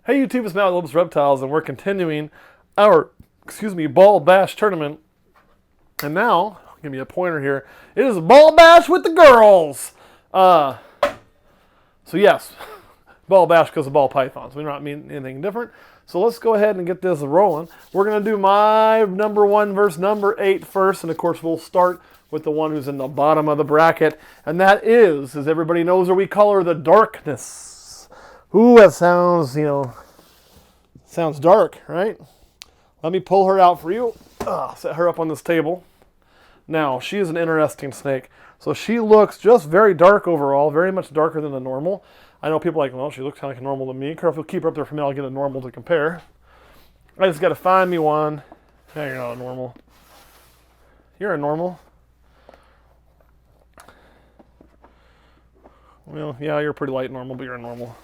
Hey YouTube, it's Matt with Olympus Reptiles, and we're continuing our, ball bash tournament. And now, I'll give you a pointer here. It is a ball bash with the girls. So yes, ball bash because of ball pythons. We don't mean anything different. So let's go ahead and get this rolling. We're going to do my number 1 versus number 8 first, and of course we'll start with the one who's in the bottom of the bracket, and that is, as everybody knows her, we call her the Darkness. Ooh, that sounds, sounds dark, right? Let me pull her out for you. Set her up on this table. Now, she is an interesting snake. So she looks just very dark overall, very much darker than the normal. I know people are like, well, she looks kind of like a normal to me. Careful, keep her up there for me, I'll get a normal to compare. I just got to find me one. No, you're not a normal. You're a normal. Well, yeah, you're pretty light normal, but you're a normal.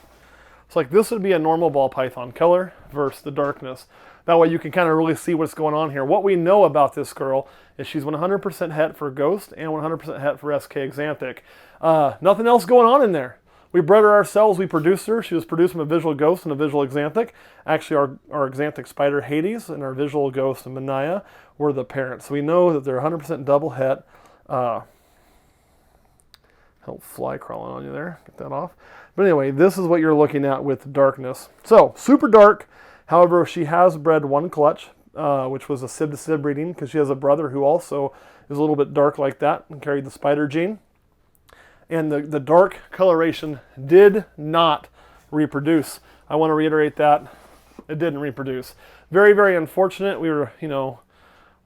So like this would be a normal ball python color versus the Darkness. That way you can kind of really see what's going on here. What we know about this girl is she's 100% het for Ghost and 100% het for SK Xanthic. Nothing else going on in there. We bred her ourselves, we produced her. She was produced from a visual Ghost and a visual Xanthic. Actually our Xanthic spider Hades and our visual Ghost and Manaya were the parents. So we know that they're 100% double het. Help fly crawling on you there. Get that off. But anyway, this is what you're looking at with Darkness. So, super dark. However, she has bred one clutch, which was a sib to sib breeding, because she has a brother who also is a little bit dark like that and carried the spider gene. And the dark coloration did not reproduce. I want to reiterate that. It didn't reproduce. Very, very unfortunate. We were,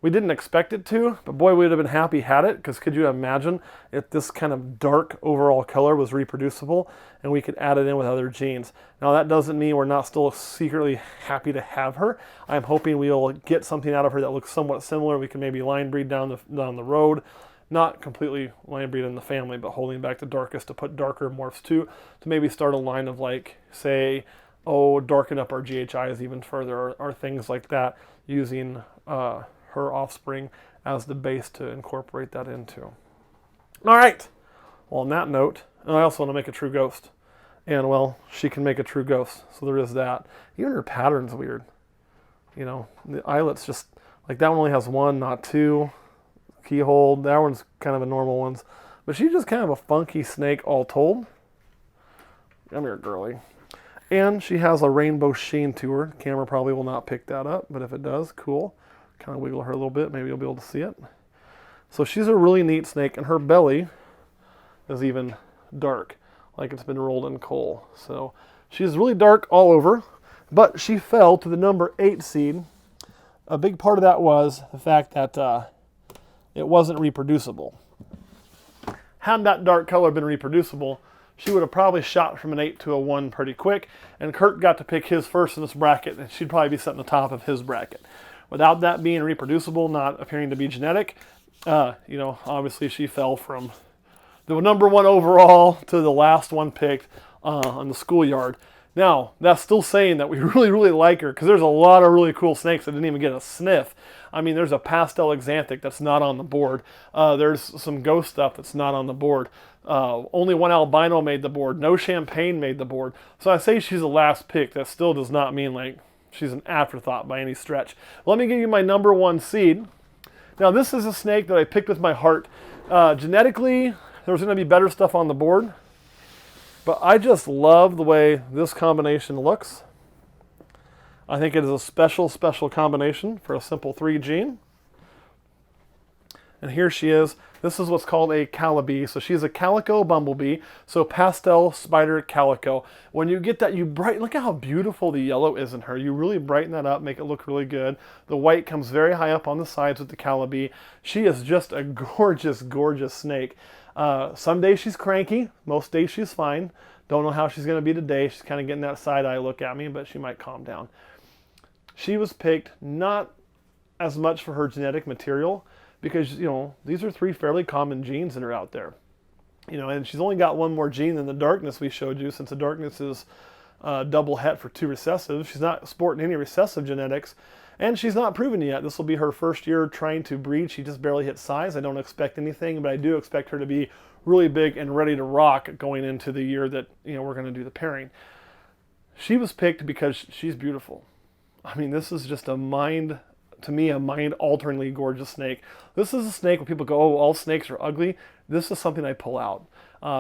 we didn't expect it to, but boy, we would have been happy had it, because could you imagine if this kind of dark overall color was reproducible and we could add it in with other genes. Now that doesn't mean we're not still secretly happy to have her. I'm hoping we'll get something out of her that looks somewhat similar. We can maybe line breed down the road. Not completely line breed in the family, but holding back the darkest to put darker morphs to maybe start a line of like, say, darken up our GHIs even further or things like that using her offspring as the base to incorporate that into. All right. Well, on that note, and I also want to make a true Ghost. And, well, she can make a true Ghost, so there is that. Even her pattern's weird. The eyelets just, like that one only has one, not two. Keyhole, that one's kind of a normal one. But she's just kind of a funky snake all told. Come here, girly. And she has a rainbow sheen to her. The camera probably will not pick that up, but if it does, cool. Kind of wiggle her a little bit, maybe you'll be able to see it. So she's a really neat snake, and her belly is even dark, like it's been rolled in coal. So she's really dark all over, but she fell to the number 8 seed. A big part of that was the fact that it wasn't reproducible. Had that dark color been reproducible, she would have probably shot from an 8 to a 1 pretty quick, and Kurt got to pick his first in this bracket, and she'd probably be sitting at the top of his bracket. Without that being reproducible, not appearing to be genetic, obviously she fell from the number 1 overall to the last one picked on the schoolyard. Now, that's still saying that we really, really like her, because there's a lot of really cool snakes that didn't even get a sniff. I mean, there's a pastel Xanthic that's not on the board. There's some Ghost stuff that's not on the board. Only one albino made the board. No champagne made the board. So I say she's the last pick. That still does not mean like she's an afterthought by any stretch. Let me give you my number 1 seed. Now, this is a snake that I picked with my heart. Genetically, there was going to be better stuff on the board. But I just love the way this combination looks. I think it is a special, special combination for a simple 3 gene. And here she is. This is what's called a calibi. So she's a calico bumblebee. So pastel spider calico. When you get that, you brighten. Look at how beautiful the yellow is in her. You really brighten that up, make it look really good. The white comes very high up on the sides with the calibi. She is just a gorgeous, gorgeous snake. Some days she's cranky. Most days she's fine. Don't know how she's going to be today. She's kind of getting that side eye look at me, but she might calm down. She was picked not as much for her genetic material, because, these are 3 fairly common genes that are out there. And she's only got one more gene than the Darkness we showed you, since the Darkness is double het for 2 recessive. She's not sporting any recessive genetics, and she's not proven yet. This will be her first year trying to breed. She just barely hit size. I don't expect anything, but I do expect her to be really big and ready to rock going into the year that we're going to do the pairing. She was picked because she's beautiful. I mean, this is just to me, a mind-alteringly gorgeous snake. This is a snake when people go, oh, all snakes are ugly. This is something I pull out.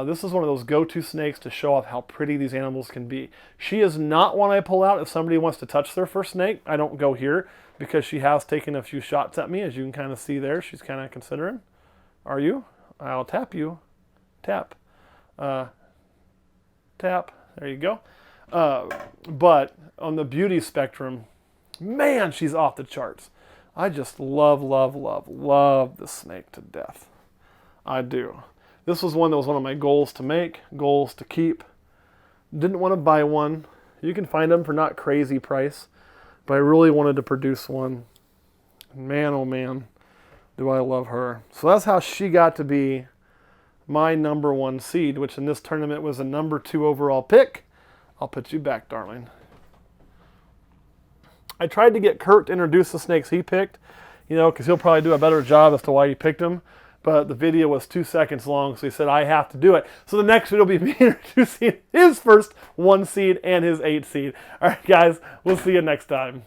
This is one of those go-to snakes to show off how pretty these animals can be. She is not one I pull out if somebody wants to touch their first snake. I don't go here because she has taken a few shots at me, as you can kind of see there. She's kind of considering. Are you? I'll tap you. Tap. Tap. There you go. But on the beauty spectrum, man, she's off the charts. I just love this snake to death. I do. This was one that was one of my goals to make, goals to keep. Didn't want to buy one. You can find them for not crazy price, but I really wanted to produce one. Man, oh man, do I love her. So that's how she got to be my #1 seed, which in this tournament was a #2 overall pick. I'll put you back, darling. I tried to get Kurt to introduce the snakes he picked, because he'll probably do a better job as to why he picked them. But the video was 2 seconds long, so he said, I have to do it. So the next video will be me introducing his first 1 seed and his 8 seed. All right, guys, we'll see you next time.